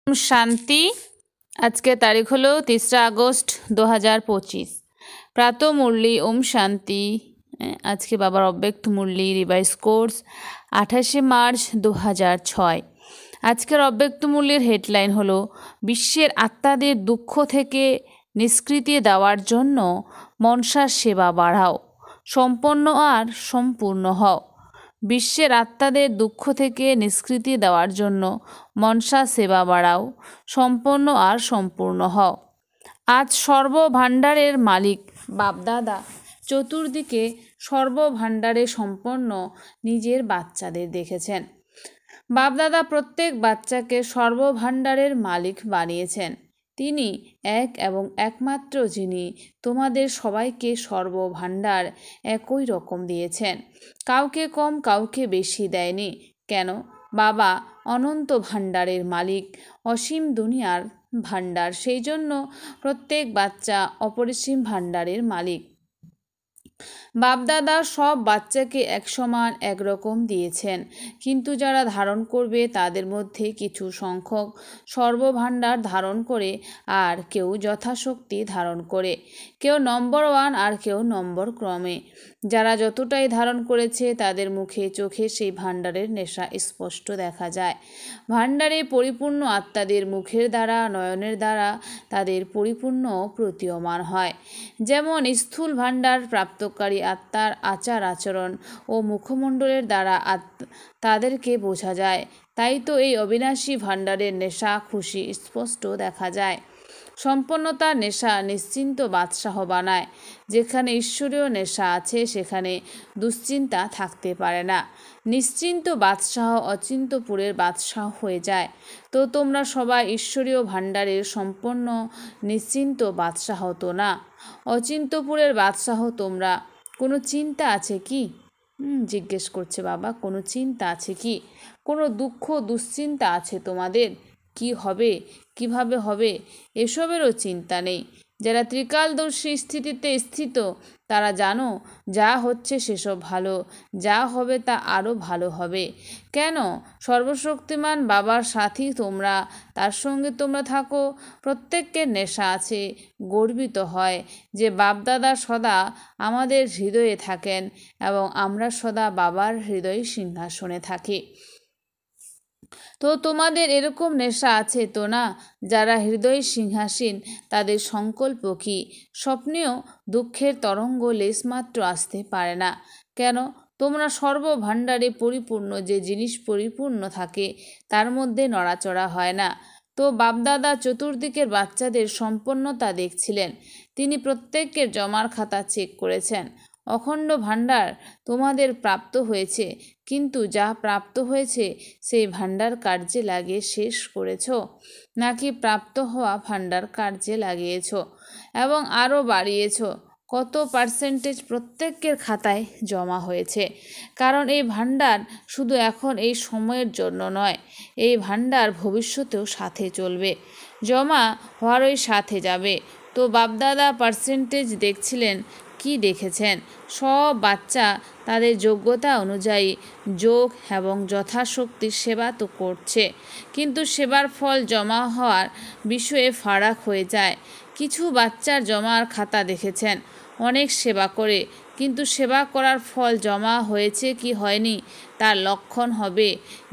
শান্তি। আজকে তারিখ হলো 3রা আগস্ট 2025। প্রাত মুরলি ওম শান্তি। আজকে বাবার অব্যক্ত মুরলি রিভাইজ কোর্স 28শে মার্চ 2006। আজকের অব্যক্ত মুরলির হেডলাইন হলো বিশ্বের আত্মাদের দুঃখ থেকে নিষ্কৃতি দেওয়ার জন্য মনসার সেবা বাড়াও, সম্পন্ন আর সম্পূর্ণ হও। বিশ্বের আত্মাদের দুঃখ থেকে নিষ্কৃতি দেওয়ার জন্য মনসা সেবা বাড়াও, সম্পন্ন আর সম্পূর্ণ হও। আজ সর্বভাণ্ডারের মালিক বাপদাদা চতুর্দিকে সর্বভাণ্ডারে সম্পন্ন নিজের বাচ্চাদের দেখেছেন। বাপদাদা প্রত্যেক বাচ্চাকে সর্বভাণ্ডারের মালিক বানিয়েছেন। তিনি এক এবং একমাত্র, যিনি তোমাদের সবাইকে সর্বভাণ্ডার একই রকম দিয়েছেন। কাউকে কম কাউকে বেশি দেয়নি। কেন? বাবা অনন্ত ভাণ্ডারের মালিক, অসীম দুনিয়ার ভাণ্ডার, সেই জন্য প্রত্যেক বাচ্চা অপরিসীম ভাণ্ডারের মালিক। বাপদাদা সব বাচ্চাকে একসমান একরকম দিয়েছেন, কিন্তু যারা ধারণ করবে তাদের মধ্যে কিছু সংখ্যক সর্বভাণ্ডার ধারণ করে আর কেউ যথাশক্তি ধারণ করে, কেউ নম্বর 1 আর কেউ নম্বর ক্রমে। যারা যতটাই ধারণ করেছে তাদের মুখে চোখে সেই ভাণ্ডারের নেশা স্পষ্ট দেখা যায়। ভাণ্ডারে পরিপূর্ণ আত্মাদের মুখের দ্বারা, নয়নের দ্বারা তাদের পরিপূর্ণ প্রতীয়মান হয়। যেমন স্থূল ভাণ্ডার প্রাপ্তকারী আত্মার আচার আচরণ ও মুখমণ্ডলের দ্বারা তাদেরকে বোঝা যায়, তাই তো এই অবিনাশী ভাণ্ডারের নেশা খুশি স্পষ্ট দেখা যায়। সম্পন্নতার নেশা নিশ্চিন্ত বাদশাহ বানায়। যেখানে ঈশ্বরীয় নেশা আছে সেখানে দুশ্চিন্তা থাকতে পারে না। নিশ্চিন্ত বাদশাহ অচিন্তপুরের বাদশাহ হয়ে যায়। তো তোমরা সবাই ঈশ্বরীয় ভাণ্ডারের সম্পন্ন নিশ্চিন্ত বাদশাহ তো না, অচিন্তপুরের বাদশাহ তোমরা। কোনো চিন্তা আছে কি? জিজ্ঞেস করছে বাবা, কোনো চিন্তা আছে কি? কোনো দুঃখ দুশ্চিন্তা আছে তোমাদের? কি হবে, কিভাবে হবে, এসবেরও চিন্তা নেই। যারা ত্রিকালদর্শী স্থিতিতে স্থিত তারা জানো যা হচ্ছে সেসব ভালো, যা হবে তা আরও ভালো হবে। কেন? সর্বশক্তিমান বাবার সাথী তোমরা, তার সঙ্গে তোমরা থাকো। প্রত্যেকের নেশা আছে, গর্বিত হয় যে বাপদাদা সদা আমাদের হৃদয়ে থাকেন এবং আমরা সদা বাবার হৃদয় সিংহাসনে থাকি। তো তোমাদের এরকম নেশা আছে তো না? যারা হৃদয় সিংহাসীন তাদের সংকল্প কি? স্বপ্নেও দুঃখের তরঙ্গ লেশমাত্র আসতে পারে না। কেন? তোমরা সর্বভাণ্ডারে পরিপূর্ণ, যে জিনিস পরিপূর্ণ থাকে তার মধ্যে নড়াচড়া হয় না। তো বাপদাদা চতুর্দিকের বাচ্চাদের সম্পন্নতা দেখছিলেন। তিনি প্রত্যেকের জমার খাতা চেক করেছেন। অখণ্ড ভাণ্ডার তোমাদের প্রাপ্ত হয়েছে, কিন্তু যা প্রাপ্ত হয়েছে সেই ভাণ্ডার কার্যে লাগিয়ে শেষ করেছ, নাকি প্রাপ্ত হওয়া ভাণ্ডার কার্যে লাগিয়েছ এবং আরও বাড়িয়েছ? কত পার্সেন্টেজ প্রত্যেকের খাতায় জমা হয়েছে? কারণ এই ভাণ্ডার শুধু এখন এই সময়ের জন্য নয়, এই ভাণ্ডার ভবিষ্যতেও সাথে চলবে, জমা হওয়ারই সাথে যাবে। তো বাপদাদা পার্সেন্টেজ দেখছিলেন। কি দেখেছেন? সব বাচ্চা তাদের যোগ্যতা অনুযায়ী যোগ এবং যথাশক্তি সেবা তো করছে, কিন্তু সেবার ফল জমা হওয়ার বিষয়ে ফারাক হয়ে যায়। কিছু বাচ্চার জমার খাতা দেখেছেন, অনেক সেবা করে, কিন্তু সেবা করার ফল জমা হয়েছে কি হয়নি তার লক্ষণ হবে।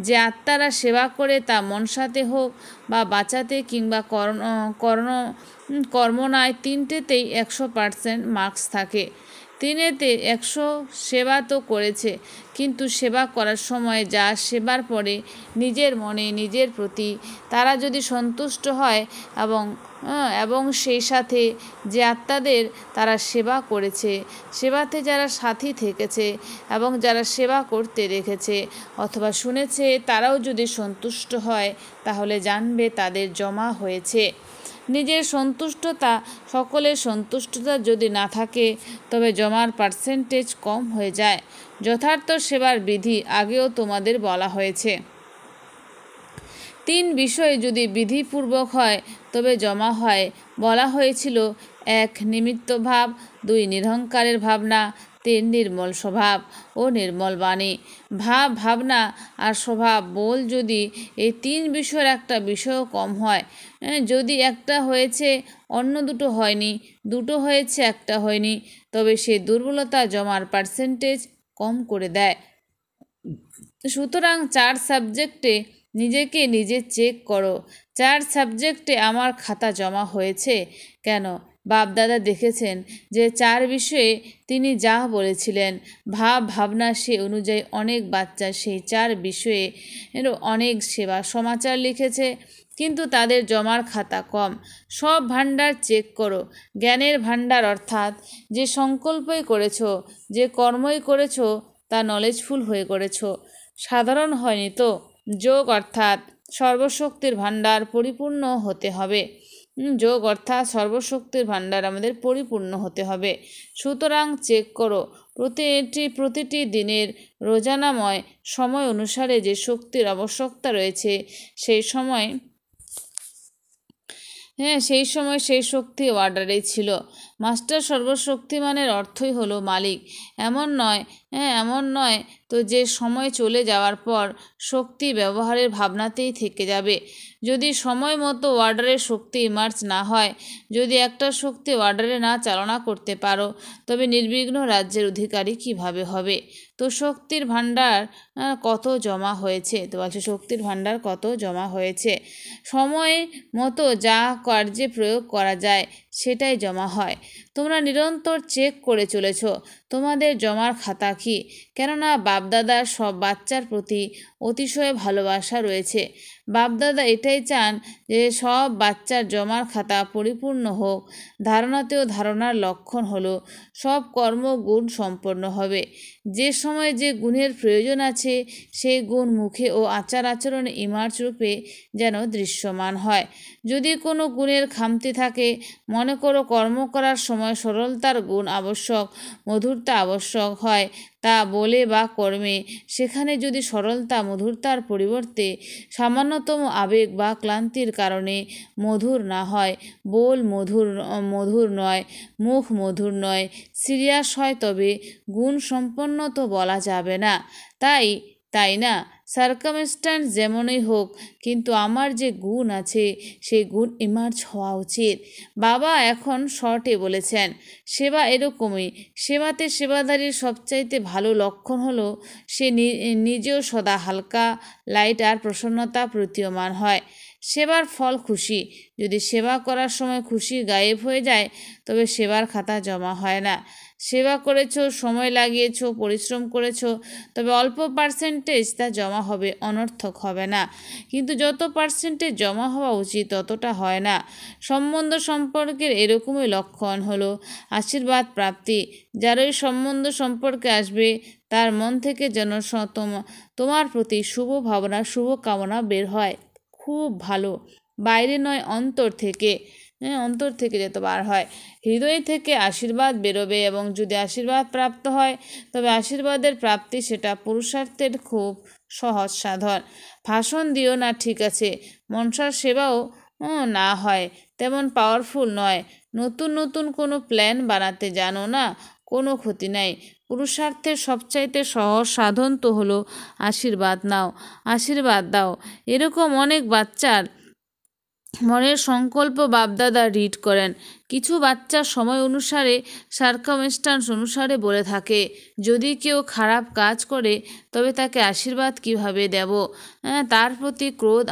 যে আত্মারা সেবা করে তা মনসাতে হোক বা বাঁচাতে কিংবা কর্মনায়, তিনটেতেই 100% মার্কস থাকে। 3তে 100 সেবা তো করেছে, কিন্তু সেবা করার সময় যা সেবার পরে নিজের মনে নিজের প্রতি তারা যদি সন্তুষ্ট হয় এবং সেই সাথে যে আত্মাদের তারা সেবা করেছে, সেবাতে যারা সাথী থেকেছে এবং যারা সেবা করতে দেখেছে অথবা শুনেছে তারাও যদি সন্তুষ্ট হয়, তাহলে জানবে তাদের জমা হয়েছে। নিজের সন্তুষ্টতা, সকলের সন্তুষ্টতা যদি না থাকে তবে জমার পার্সেন্টেজ কম হয়ে যায়। যথার্থ সেবার বিধি আগেও তোমাদের বলা হয়েছে। 3 বিষয় যদি বিধিপূর্বক হয় তবে জমা হয়। বলা হয়েছিল 1 নিমিত্ত ভাব, 2 নিরহংকারের ভাবনা, তিন নির্মল স্বভাব ও নির্মল বাণী। ভাব, ভাবনা আর স্বভাব বল যদি এই তিন বিষয়ের একটা বিষয়ও কম হয়, যদি একটা হয়েছে অন্য দুটো হয়নি, দুটো হয়েছে একটা হয়নি, তবে সে দুর্বলতা জমার পার্সেন্টেজ কম করে দেয়। সুতরাং 4 সাবজেক্টে নিজেকে নিজে চেক করো। 4 সাবজেক্টে আমার খাতা জমা হয়েছে কেন? বাপদাদা দেখেছেন যে 4 বিষয়ে তিনি যা বলেছিলেন, ভাব ভাবনা সে অনুযায়ী অনেক বাচ্চা সেই 4 বিষয়ে অনেক সেবা সমাচার লিখেছে, কিন্তু তাদের জমার খাতা কম। সব ভাণ্ডার চেক করো। জ্ঞানের ভাণ্ডার অর্থাৎ যে সংকল্পই করেছো, যে কর্মই করেছো তা নলেজফুল হয়ে করেছো, সাধারণ হয়নি তো। যোগ অর্থাৎ সর্বশক্তির ভাণ্ডার পরিপূর্ণ হতে হবে। যোগ অর্থাৎ সর্বশক্তির ভাণ্ডার আমাদের পরিপূর্ণ হতে হবে। সুতরাং চেক করো প্রতিটি দিনের রোজানাময় সময় অনুসারে যে শক্তির আবশ্যকতা রয়েছে সেই সময় সেই শক্তি অর্ডারে ছিল। মাস্টার সর্বশক্তিমানের অর্থই হলো মালিক। এমন নয় তো যে সময় চলে যাওয়ার পর শক্তি ব্যবহারের ভাবনাতেই থেকে যাবে। যদি সময় মতো অর্ডারের শক্তি ইমার্জ না হয়, যদি একটা শক্তি অর্ডারে না চালনা করতে পারো, তবে নির্বিঘ্ন রাজ্যের অধিকারী কিভাবে হবে? তো শক্তির ভাণ্ডার কত জমা হয়েছে? তো বলছে শক্তির ভাণ্ডার কত জমা হয়েছে। সময় মতো যা কার্যে প্রয়োগ করা যায় সেটাই জমা হয়। তোমরা নিরন্তর চেক করে চলেছ তোমাদের জমার খাতা কি। কেননা বাপদাদার সব বাচ্চার প্রতি অতিশয় ভালোবাসা রয়েছে। বাপদাদা এটাই চান যে সব বাচ্চার জমার খাতা পরিপূর্ণ হোক। ধারণাতেও ধারণার লক্ষণ হলো সব কর্ম গুণ সম্পন্ন হবে। যে সময় যে গুণের প্রয়োজন আছে সেই গুণ মুখে ও আচার আচরণে ইমার্জ রূপে যেন দৃশ্যমান হয়। যদি কোনো গুণের খামতি থাকে, মনে করো কর্ম করার সময় সরলতার গুণ আবশ্যক, মধুরতা আবশ্যক হয় তা বলে বা কর্মে, সেখানে যদি সরলতা মধুরতার পরিবর্তে সামান্যতম আবেগ বা ক্লান্তির কারণে মধুর না হয়, বোল মধুর নয়, মুখ মধুর নয়, সিরিয়াস হয়, তবে গুণ সম্পন্ন তো বলা যাবে না। তাই না? সার্কামস্ট্যান্স যেমনই হোক, কিন্তু আমার যে গুণ আছে সেই গুণ ইমার্জ হওয়া উচিত। বাবা এখন শর্টে বলেছেন সেবা এরকমই। সেবাতে সেবাদারির সবচাইতে ভালো লক্ষণ হলো সে নিজেও সদা হালকা, লাইট আর প্রসন্নতা প্রতীয়মান হয়। সেবার ফল খুশি। যদি সেবা করার সময় খুশি গায়েব হয়ে যায়, তবে সেবার খাতা জমা হয় না। সেবা করেছ, সময় লাগিয়েছ, পরিশ্রম করেছ, তবে অল্প পার্সেন্টেজ তা জমা হবে, অনর্থক হবে না। কিন্তু যত পার্সেন্টেজ জমা হওয়া উচিত ততটা হয় না। সম্বন্ধ সম্পর্কের এরকমই লক্ষণ হলো আশীর্বাদ প্রাপ্তি। যার ওই সম্বন্ধ সম্পর্কে আসবে তার মন থেকে যেন তোমার প্রতি শুভ ভাবনা, শুভ কামনা বের হয়। খুব ভালো, বাইরে নয় অন্তর থেকে। অন্তর থেকে যেতে বার হয়, হৃদয় থেকে আশীর্বাদ বেরোবে। এবং যদি আশীর্বাদ প্রাপ্ত হয়, তবে আশীর্বাদের প্রাপ্তি সেটা পুরুষার্থের খুব সহজ সাধন। ভাষণ দিও না, ঠিক আছে, মনসার সেবাও না হয় তেমন পাওয়ারফুল নয়। নতুন কোনো প্ল্যান বানাতে জানো না, কোনো ক্ষতি নাই। পুরুষার্থের সবচাইতে সহজ সাধন তো হলো আশীর্বাদ নাও, আশীর্বাদ দাও। এরকম অনেক বাচ্চার মনের সংকল্প বাপদাদা রিড করেন। কিছু বাচ্চা সময় অনুসারে, সার্কামস্ট্যান্স অনুসারে বলে থাকে, যদি কেউ খারাপ কাজ করে তবে তাকে আশীর্বাদ কিভাবে দেব? তার প্রতি ক্রোধ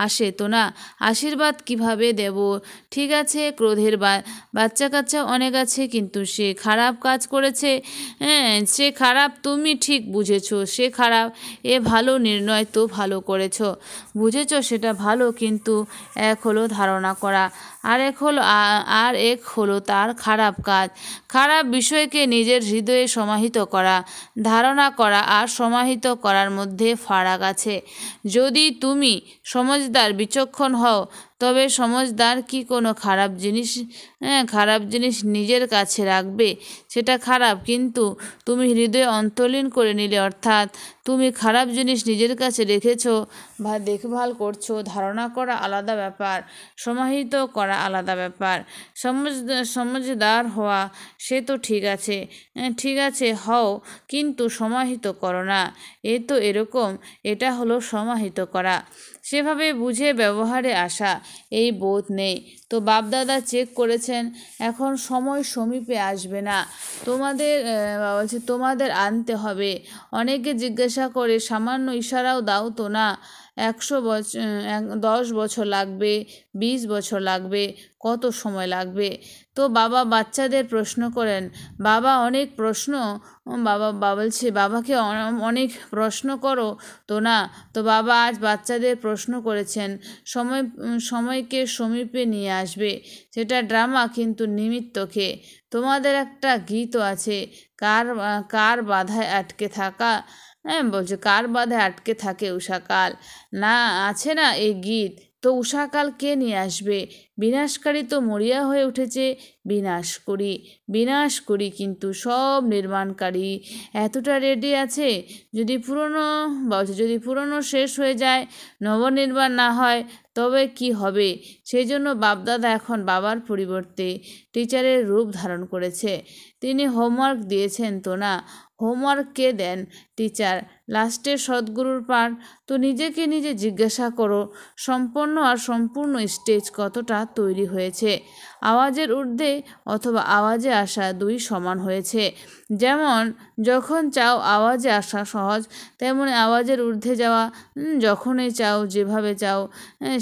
আসে তো না, আশীর্বাদ কিভাবে দেব? ঠিক আছে, ক্রোধের বাচ্চা কাচ্চা অনেক আছে, কিন্তু সে খারাপ কাজ করেছে। সে খারাপ, তুমি ঠিক বুঝেছ সে খারাপ, এ ভালো, নির্ণয় তো ভালো করেছ, বুঝেছ সেটা ভালো, কিন্তু এক হলো ধারণা করা, আর এক হলো তার খারাপ কাজ। খারাপ বিষয়কে নিজের হৃদয়ে সমাহিত করা, ধারণা করা আর সমাহিত করার মধ্যে ফারাক আছে। যদি তুমি সমঝদার, বিচক্ষণ হও, তবে সমজদার কি কোনো খারাপ জিনিস নিজের কাছে রাখবে? সেটা খারাপ, কিন্তু তুমি হৃদয়ে অন্তর্লীন করে নিলে, অর্থাৎ তুমি খারাপ জিনিস নিজের কাছে রেখেছো বা দেখভাল করছো। ধারণা করা আলাদা ব্যাপার, সমাহিত করা আলাদা ব্যাপার। সমজদার হওয়া সে তো ঠিক আছে হও, কিন্তু সমাহিত করো না। তো এরকম, এটা হলো সমাহিত করা, সেভাবে বুঝে ব্যবহারে আসা। এই বোধ নেই তো বাপদাদা চেক করেছেন, এখন সময় সমীপে আসবে না, তোমাদের আনতে হবে। অনেকে জিজ্ঞাসা করে, সামান্য ইশারাও দাও তো না, 100 বছর, 10 বছর লাগবে, 20 বছর লাগবে, কত সময় লাগবে? তো বাবা বাচ্চাদের প্রশ্ন করেন, বাবা অনেক প্রশ্ন বাবা বলছে, বাবাকে অনেক প্রশ্ন করো তো না। তো বাবা আজ বাচ্চাদের প্রশ্ন করেছেন, সময়কে সমীপে নিয়ে আসবে। সেটা ড্রামা, কিন্তু নিমিত্তকে। তোমাদের একটা গীতও আছে, কার বাধায় আটকে থাকা। বলছে, কার বাধায় আটকে থাকে উষাকাল, না আছে না এই গীত? তো উষাকাল কে নিয়ে আসবে? বিনাশকারী তো মরিয়া হয়ে উঠেছে, বিনাশ করি, কিন্তু সব নির্মাণকারী এতটা রেডি আছে। যদি পুরনো শেষ হয়ে যায়, নবনির্মাণ না হয়, তবে কি হবে? সেই জন্য বাপদাদা এখন বাবার পরিবর্তে টিচারের রূপ ধারণ করেছে। তিনি হোমওয়ার্ক দিয়েছেন তো না, হোমওয়ার্ক কে দেন? টিচার। লাস্টে সদ্গুরুর পাঠ। তো নিজেকে নিজে জিজ্ঞাসা করো, সম্পূর্ণ স্টেজ কতটা তৈরি হয়েছে? আওয়াজের ঊর্ধ্বে অথবা আওয়াজে আসা দুই সমান হয়েছে। যেমন যখন চাও আওয়াজে আসা সহজ, তেমনি আওয়াজের ঊর্ধ্বে যাওয়া যখনই চাও, যেভাবে চাও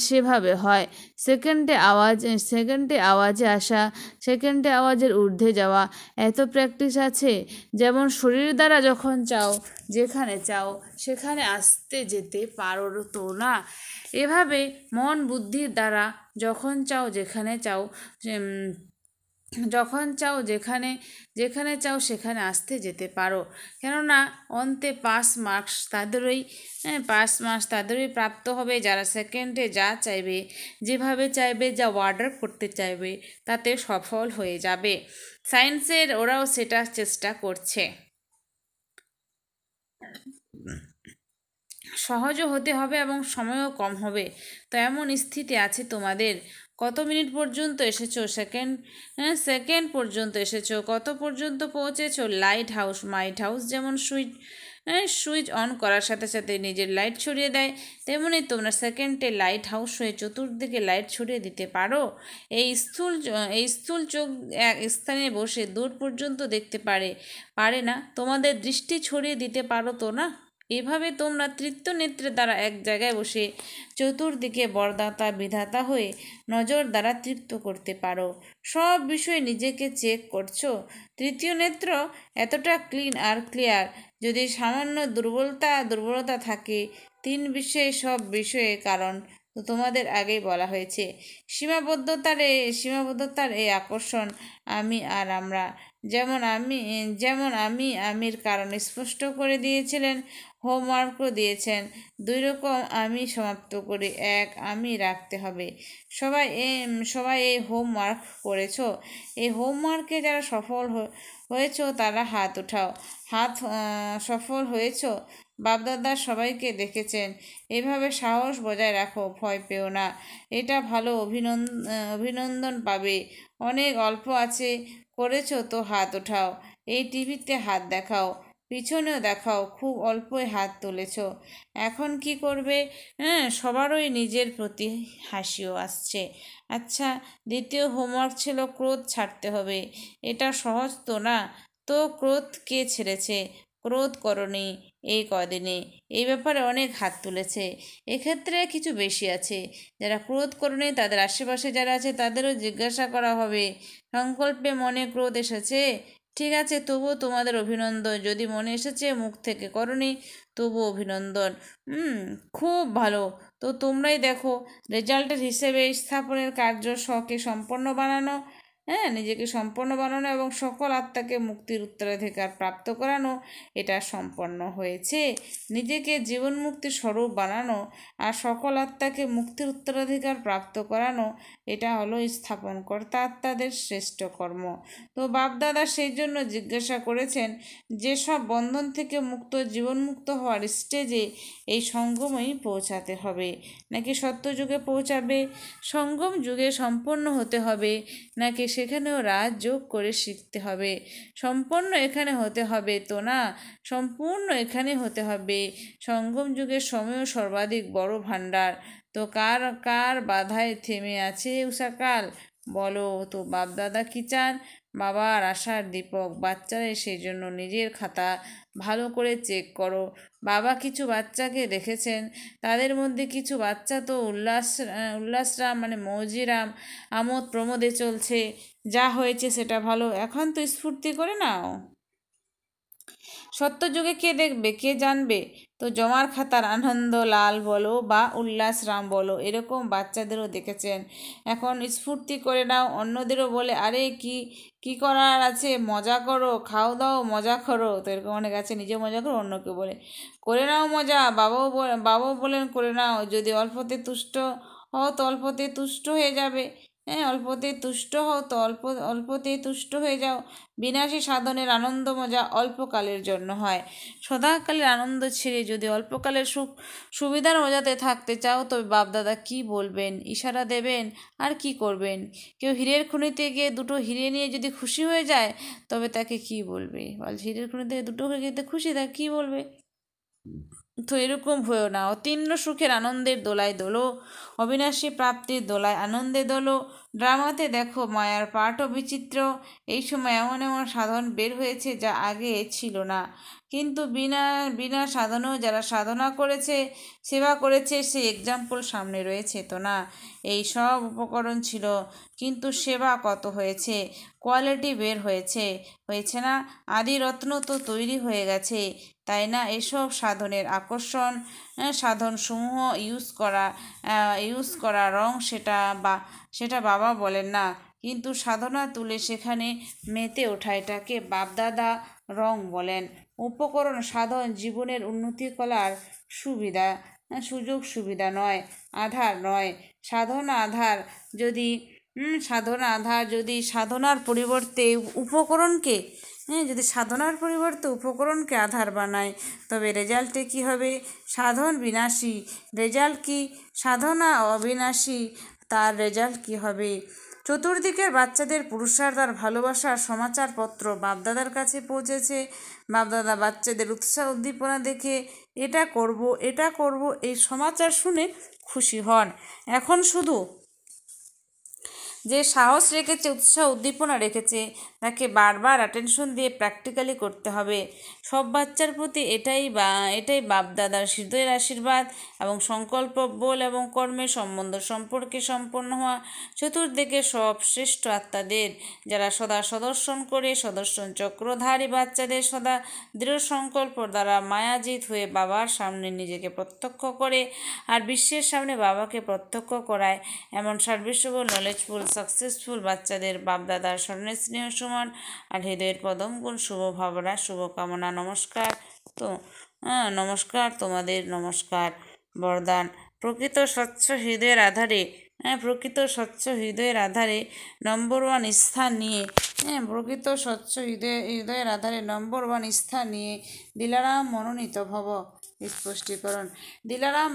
সেভাবে হয়। সেকেন্ডে আওয়াজে আসা, সেকেন্ডে আওয়াজের ঊর্ধ্বে যাওয়া, এত প্র্যাকটিস আছে। যেমন শরীর দ্বারা যখন চাও, যেখানে চাও সেখানে আসতে যেতে পারো তো না, এভাবে মন বুদ্ধির দ্বারা যখন চাও, যেখানে চাও, যেখানে চাও সেখানে আসতে যেতে পারো। কেননা অন্তে পাস মার্কস তাদেরই প্রাপ্ত হবে, যারা সেকেন্ডে যা চাইবে, যেভাবে চাইবে, যা অর্ডার করতে চাইবে, তাতে সফল হয়ে যাবে। সায়েন্সের ওরাও সেটা চেষ্টা করছে। সহজও হতে হবে এবং সময়ও কম হবে। তো এমন স্থিতি আছে তোমাদের। কত মিনিট পর্যন্ত এসেছো? সেকেন্ড পর্যন্ত এসেছো। কত পর্যন্ত পৌঁছেছো? মাইট হাউস যেমন সুইচ অন করার সাথে সাথে নিজের লাইট ছড়িয়ে দেয়, তেমনি তোমরা সেকেন্ডে লাইট হাউস হয়ে চতুর্দিকে লাইট ছড়িয়ে দিতে পারো। এই স্থূল চোখ এক স্থানে বসে দূর পর্যন্ত দেখতে পারে না। তোমাদের দৃষ্টি ছড়িয়ে দিতে পারো তো না? এভাবে তোমরা তৃতীয় নেত্রের দ্বারা এক জায়গায় বসে চতুর্দিকে বরদাতা বিধাতা হয়ে নজর দ্বারা তৃপ্ত করতে পারো। সব বিষয়ে নিজেকে চেক করছো। তৃতীয় নেত্র এতটা ক্লিন আর ক্লিয়ার। যদি সামান্য দুর্বলতা থাকে, 3 বিষয়ে, সব বিষয়ে, কারণ তো তোমাদের আগেই বলা হয়েছে, সীমাবদ্ধতার এই আকর্ষণ, আমি আর আমরা। যেমন আমির কারণ স্পষ্ট করে দিয়েছিলেন, হোমওয়ার্কও দিয়েছেন। 2 রকম আমি সমাপ্ত করে এক আমি রাখতে হবে। সবাই এই হোমওয়ার্ক করেছো? এই হোমওয়ার্কে যারা সফল হয়েছো তারা হাত উঠাও। সফল হয়েছো? বাপদাদা সবাইকে দেখেছেন। এভাবে সাহস বজায় রাখো, ভয় পেও না। এটা ভালো, অভিনন্দন পাবে। অনেক অল্প আছে, করেছো তো হাত উঠাও। এই টিভিতে হাত দেখাও, পিছনেও দেখাও, খুব অল্পই হাত তুলেছ। এখন কি করবে? সবারই নিজের প্রতি হাসিও আসছে। আচ্ছা, দ্বিতীয় হোমওয়ার্ক ছিল ক্রোধ ছাড়তে হবে। এটা সহজ তো না? তো ক্রোধ কে ছেড়েছে? ক্রোধ করনি এই কদিনে? এই ব্যাপারে অনেক হাত তুলেছে। এক্ষেত্রে কিছু বেশি আছে। যারা ক্রোধ করনি তাদের আশেপাশে যারা আছে তাদেরও জিজ্ঞাসা করা হবে, সংকল্পে মনে ক্রোধ এসেছে? ঠিক আছে, তবুও তোমাদের অভিনন্দন। যদি মনে এসেছে, মুখ থেকে করনি, তবুও অভিনন্দন। খুব ভালো। তো তোমরাই দেখো, রেজাল্টের হিসেবে স্থাপনের কার্য শখে সম্পন্ন বানানো নিজেকে সম্পন্ন বানানো এবং সকল আত্মাকে মুক্তির উত্তরাধিকার প্রাপ্ত করানো, এটা সম্পন্ন হয়েছে। নিজেকে জীবন মুক্তির স্বরূপ বানানো আর সকল আত্মাকে মুক্তির উত্তরাধিকার প্রাপ্ত করানো, এটা হলো স্থাপনকর্তা আত্মাদের শ্রেষ্ঠ কর্ম। তো বাপদাদা সেই জন্য জিজ্ঞাসা করেছেন, যেসব বন্ধন থেকে মুক্ত জীবনমুক্ত হওয়ার স্টেজে এই সঙ্গমেই পৌঁছাতে হবে, নাকি সত্যযুগে পৌঁছাবে? সঙ্গম যুগে সম্পন্ন হতে হবে, নাকি সেখানেও রাজযোগ করে শিখতে হবে? সম্পন্ন এখানে হতে হবে তো না, সম্পূর্ণ এখানে হতে হবে। সঙ্গম যুগের সময়ও সর্বাধিক বড় ভাণ্ডার। তো কার কার বাধায় থেমে আছে উষাকাল? বলো তো বাপদাদা কি চান? বাবার আশার দীপক বাচ্চারা, সেই জন্য নিজের খাতা ভালো করে চেক করো। বাবা কিছু বাচ্চাকে দেখেছেন, তাদের মধ্যে কিছু বাচ্চা তো উল্লাসরাম মানে মৌজিরাম আমোদ প্রমোদে চলছে। যা হয়েছে সেটা ভালো, এখন তো স্ফূর্তি করে নাও। সত্যযুগে কে দেখবে, কে জানবে? তো জমার খাতার আনন্দ লাল বলো বা উল্লাস রাম বলো, এরকম বাচ্চাদেরও দেখেছেন। এখন স্ফূর্তি করে নাও, অন্যদেরও বলে আরে কি কি করার আছে, মজা করো, খাও দাও, মজা করো। তো এরকম অনেক আছে, নিজে মজা করো, অন্যকে বলে করে নাও মজা। বাবাও বলেন করে নাও, যদি অল্পতে তুষ্ট হও তো অল্পতে তুষ্ট হয়ে যাবে। অল্পতে তুষ্ট হও তো অল্পতে তুষ্ট হয়ে যাও। বিনাশী সাধনের আনন্দ মজা অল্পকালের জন্য হয়। সদাকালের আনন্দ ছেড়ে যদি অল্পকালের সুবিধার মজাতে থাকতে চাও, তবে বাপদাদা কি বলবেন, ইশারা দেবেন আর কি করবেন? কেউ হীরের খনিতে গিয়ে দুটো হিরে নিয়ে যদি খুশি হয়ে যায়, তবে তাকে কি বলবে? হীরের খনিতে দুটো হিরে খুশি, তাকে কি বলবে? তো এরকম হয়েও না, অতীন্দ্র সুখের আনন্দের দোলায় দোলো, অবিনাশী প্রাপ্তির দোলায় আনন্দে দোলো। ড্রামাতে দেখো মায়ার পাঠও বিচিত্র। এই সময় এমন এমন সাধন বের হয়েছে যা আগে ছিল না, কিন্তু বিনা বিনা সাধনেও যারা সাধনা করেছে, সেবা করেছে, সেই এক্সাম্পল সামনে রয়েছে তো না। এই সব উপকরণ ছিল, কিন্তু সেবা কত হয়েছে, কোয়ালিটি বের হয়েছে না? আদি রত্ন তো তৈরি হয়ে গেছে, তাই না? এসব সাধনের আকর্ষণ, সাধনসমূহ ইউজ করা রং, সেটা বাবা বলেন না, কিন্তু সাধনা তুলে সেখানে মেতে ওঠা, এটাকে বাপদাদা রং বলেন। উপকরণ সাধন জীবনের উন্নতি করার সুযোগ সুবিধা নয়, আধার নয়। সাধনা আধার যদি সাধনার পরিবর্তে উপকরণকে আধার বানায়, তবে রেজাল্টে কি হবে? সাধন বিনাশী, রেজাল্ট কি? সাধনা অবিনাশী, তার রেজাল্ট কি হবে? চতুর্দিকের বাচ্চাদের পুরুষার্থ আর ভালোবাসার সমাচারপত্র বাপদাদার কাছে পৌঁছেছে। বাপদাদা বাচ্চাদের উৎসাহ উদ্দীপনা দেখে এটা করব এই সমাচার শুনে খুশি হন। এখন শুধু যে সাহস রেখেছে, উৎসাহ উদ্দীপনা রেখেছে, তাকে বারবার অ্যাটেনশন দিয়ে প্র্যাকটিক্যালি করতে হবে। সব বাচ্চার প্রতি এটাই বাপদাদার হৃদয়ের আশীর্বাদ এবং সংকল্প বল এবং কর্মের সম্বন্ধ সম্পর্কে সম্পন্ন হওয়া। চতুর্দিকে সব শ্রেষ্ঠ আত্মাদের, যারা সদা সদর্শন চক্রধারী বাচ্চাদের সদা দৃঢ় সংকল্প দ্বারা মায়াজিত হয়ে বাবার সামনে নিজেকে প্রত্যক্ষ করে আর বিশ্বের সামনে বাবাকে প্রত্যক্ষ করায়, এমন সার্ভিসেবল নলেজফুল সাকসেসফুল বাচ্চাদের বাপদাদার স্মরণের স্নেহ সমান আর হৃদয়ের পদম গুণ শুভ ভাবনা শুভকামনা। নমস্কার তোমাদের, নমস্কার। বরদান, প্রকৃত স্বচ্ছ হৃদয়ের আধারে নম্বর ওয়ান স্থান নিয়ে দিলারাম মনোনীত ভব। স্পষ্টীকরণ, দিলারাম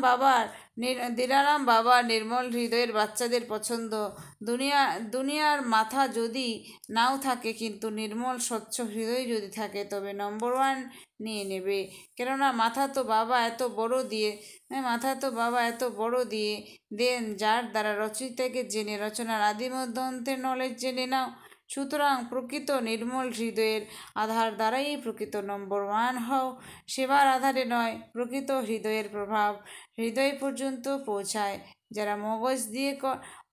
বাবার নির্মল হৃদয়ের বাচ্চাদের পছন্দ। দুনিয়ার মাথা যদি নাও থাকে, কিন্তু নির্মল স্বচ্ছ হৃদয় যদি থাকে, তবে নম্বর ওয়ান নিয়ে নেবে। কেননা মাথা তো বাবা এত বড় দিয়ে দেন, যার দ্বারা রচয়িতাকে জেনে রচনার আদিমধ্য অন্তের নলেজ জেনে নাও। সুতরাং প্রকৃত নির্মল হৃদয়ের আধার দ্বারাই প্রকৃত নম্বর ওয়ান হও, সেবার আধারে নয়। প্রকৃত হৃদয়ের প্রভাব হৃদয় পর্যন্ত পৌঁছায়। যারা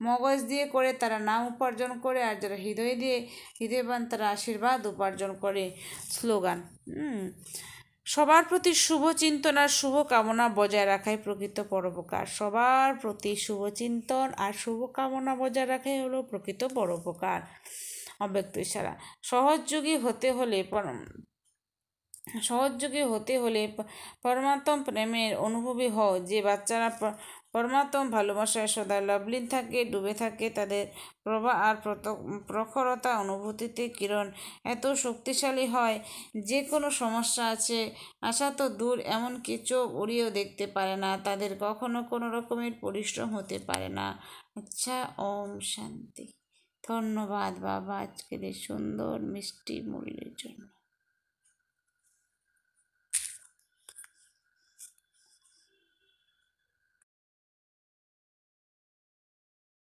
মগজ দিয়ে করে তারা নাম উপার্জন করে, আর যারা হৃদয়বান তারা আশীর্বাদ উপার্জন করে। স্লোগান, সবার প্রতি শুভ চিন্তন আর শুভ কামনা বজায় রাখাই প্রকৃত পরোপকার। সবার প্রতি শুভ চিন্তন আর শুভ কামনা বজায় রাখাই হলো প্রকৃত পরোপকার। অব্যক্ত ইশারা। সহযোগী হতে হলে পরমাত্ম প্রেমের অনুভবী হও। যে বাচ্চারা পরমাত্ম ভালোবাসায় সদা লভলীন থাকে, ডুবে থাকে, তাদের প্রভা আর প্রখরতা অনুভূতিতে কিরণ এত শক্তিশালী হয়, যে কোনো সমস্যা আছে আশা তো দূর, এমনকি চোখ উড়িয়েও দেখতে পারে না, তাদের কখনো কোনো রকমের পরিশ্রম হতে পারে না। আচ্ছা, ওম শান্তি। ধন্যবাদ বাবা আজকের এই সুন্দর মিষ্টি মূল্যের জন্য।